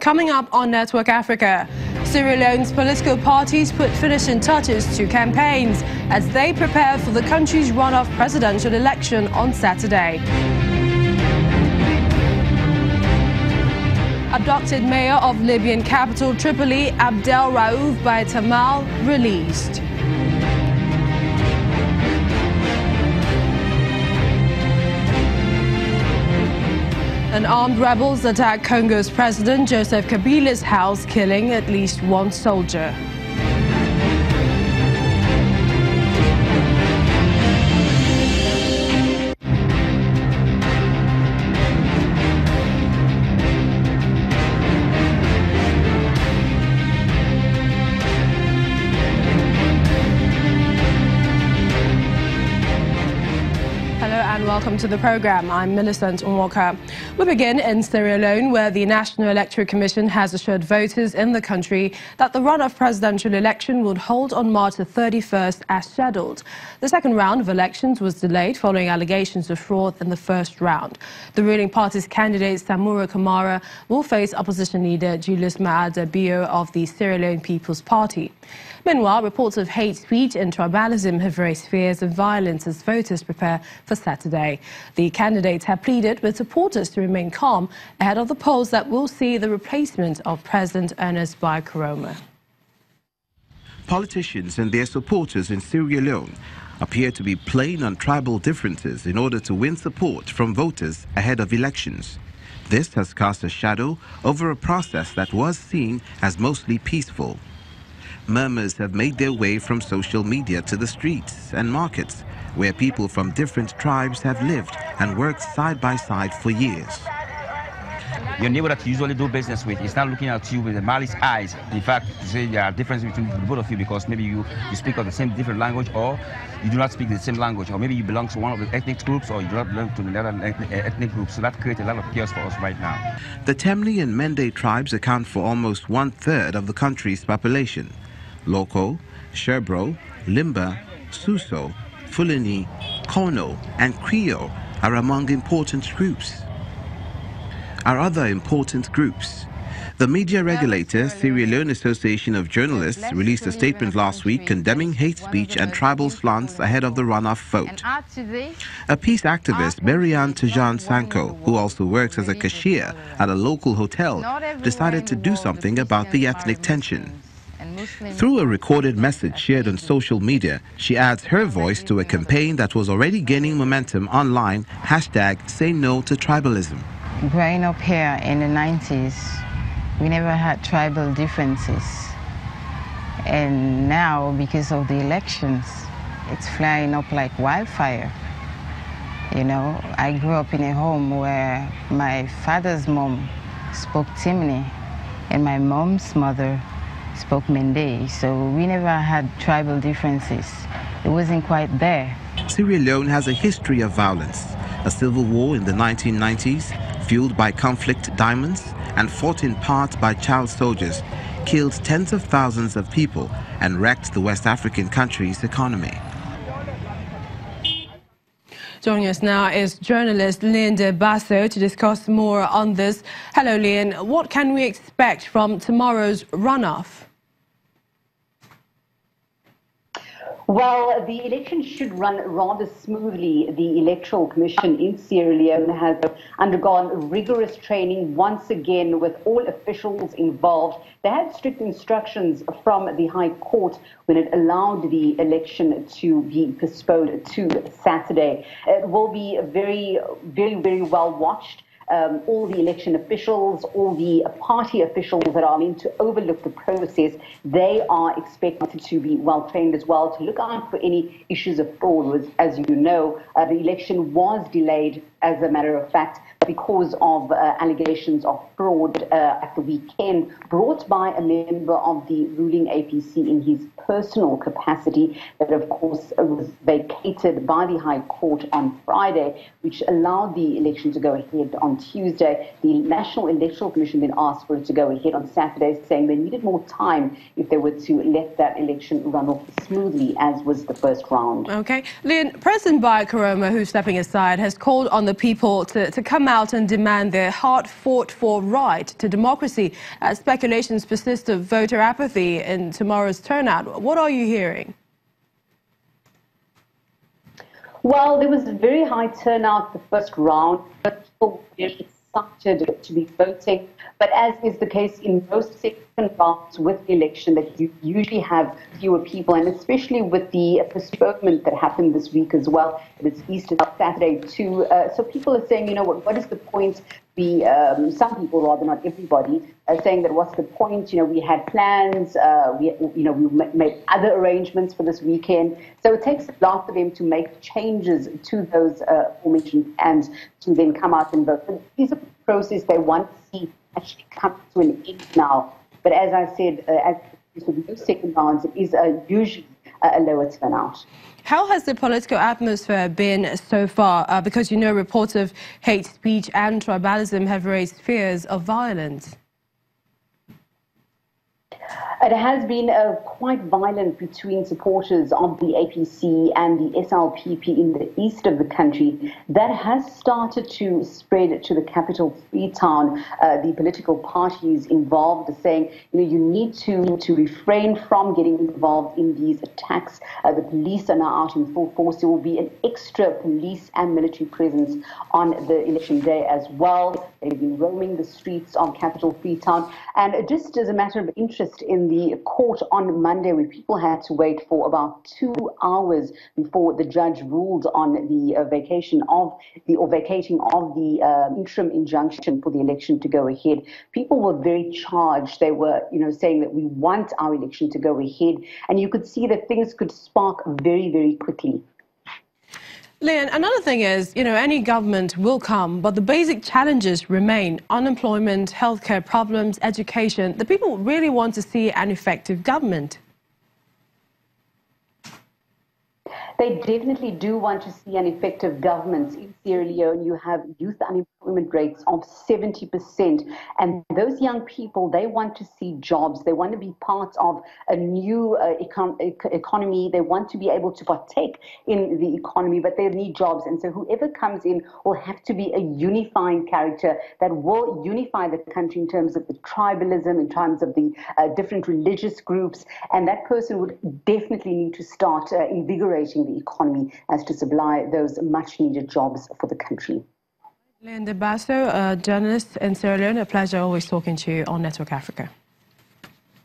Coming up on Network Africa, Sierra Leone's political parties put finishing touches to campaigns as they prepare for the country's runoff presidential election on Saturday. Abducted mayor of Libyan capital Tripoli, Abdel Raouf Baitamal, released. And armed rebels attacked Congo's president Joseph Kabila's house, killing at least one soldier. Welcome to the program. I'm Millicent Nwaka. We begin in Sierra Leone, where the National Electoral Commission has assured voters in the country that the runoff presidential election would hold on March the 31st as scheduled. The second round of elections was delayed following allegations of fraud in the first round. The ruling party's candidate Samura Kamara will face opposition leader Julius Maada Bio of the Sierra Leone People's Party. Meanwhile, reports of hate speech and tribalism have raised fears of violence as voters prepare for Saturday. The candidates have pleaded with supporters to remain calm ahead of the polls that will see the replacement of President Ernest Bai Koroma. Politicians and their supporters in Sierra Leone appear to be playing on tribal differences in order to win support from voters ahead of elections. This has cast a shadow over a process that was seen as mostly peaceful. Murmurs have made their way from social media to the streets and markets, where people from different tribes have lived and worked side by side for years. Your neighbor that you usually do business with is not looking at you with the malice eyes. In fact, to say there are differences between the both of you because maybe you speak of the same different language, or you do not speak the same language, or maybe you belong to one of the ethnic groups, or you do not belong to another ethnic group. So that creates a lot of chaos for us right now. The Temne and Mende tribes account for almost 1/3 of the country's population. Loko, Sherbro, Limba, Suso, Fulani, Kono, and Creole are among important groups. Other important groups. The media regulator, Sierra Leone Association of Journalists, released a statement last week condemning hate speech and tribal slants ahead of the runoff vote. A peace activist, Berian Tajan Sanko, who also works as a cashier at a local hotel, decided to do something about the ethnic tension. Through a recorded message shared on social media, she adds her voice to a campaign that was already gaining momentum online, #SayNoToTribalism. Growing up here in the 90s, we never had tribal differences. And now, because of the elections, it's flying up like wildfire. You know, I grew up in a home where my father's mom spoke Temne and my mom's mother spoke Mende, so we never had tribal differences. It wasn't quite there. Sierra Leone has a history of violence. A civil war in the 1990s, fueled by conflict diamonds and fought in part by child soldiers, killed tens of thousands of people and wrecked the West African country's economy. Joining us now is journalist Lynn de Basso to discuss more on this. Hello, Lynn. What can we expect from tomorrow's runoff? Well, the election should run rather smoothly. The Electoral Commission in Sierra Leone has undergone rigorous training once again with all officials involved. They had strict instructions from the High Court when it allowed the election to be postponed to Saturday. It will be very, very well watched. All the election officials, all the party officials that are meant to overlook the process, they are expected to be well trained as well to look out for any issues of fraud. As you know, the election was delayed, as a matter of fact, because of allegations of fraud at the weekend brought by a member of the ruling APC in his personal capacity that, of course, was vacated by the High Court on Friday, which allowed the election to go ahead on Tuesday. The National Electoral Commission then asked for it to go ahead on Saturday, saying they needed more time if they were to let that election run off smoothly, as was the first round. Okay. Lynn, President Bai Koroma, who's stepping aside, has called on the the people to come out and demand their hard-fought-for right to democracy as speculations persist of voter apathy in tomorrow's turnout. What are you hearing? Well, there was a very high turnout the first round, but people were very excited to be voting. But as is the case in most second rounds with the election, that you usually have fewer people, and especially with the postponement that happened this week as well. It's Easter Saturday too. So people are saying, you know, what is the point? Some people, rather not everybody, are saying that what's the point? You know, we had plans. We made other arrangements for this weekend. So it takes a lot for them to make changes to those aforementioned plans to then come out and vote. But this is a process they want to see actually come to an end now. But as I said, as with the second rounds, it is usually a lower turnout. How has the political atmosphere been so far? Because, you know, reports of hate speech and tribalism have raised fears of violence. It has been quite violent between supporters of the APC and the SLPP in the east of the country. That has started to spread to the capital, Freetown. The political parties involved are saying, you know, you need to refrain from getting involved in these attacks. The police are now out in full force. There will be an extra police and military presence on the election day as well. They've been roaming the streets of capital Freetown. And just as a matter of interest, in the court on Monday, where people had to wait for about 2 hours before the judge ruled on the vacating of the interim injunction for the election to go ahead. People were very charged. They were, you know, saying that we want our election to go ahead, and you could see that things could spark very, very quickly. Leon, another thing is, you know, any government will come, but the basic challenges remain: unemployment, healthcare problems, education. The people really want to see an effective government. They definitely do want to see an effective government. In Sierra Leone, you have youth unemployment rates of 70%. And those young people, they want to see jobs. They want to be part of a new economy. They want to be able to partake in the economy, but they need jobs. And so whoever comes in will have to be a unifying character that will unify the country in terms of the tribalism, in terms of the different religious groups. And that person would definitely need to start invigorating the economy as to supply those much-needed jobs for the country. Leon Debasso, a journalist in Sierra Leone, a pleasure always talking to you on Network Africa.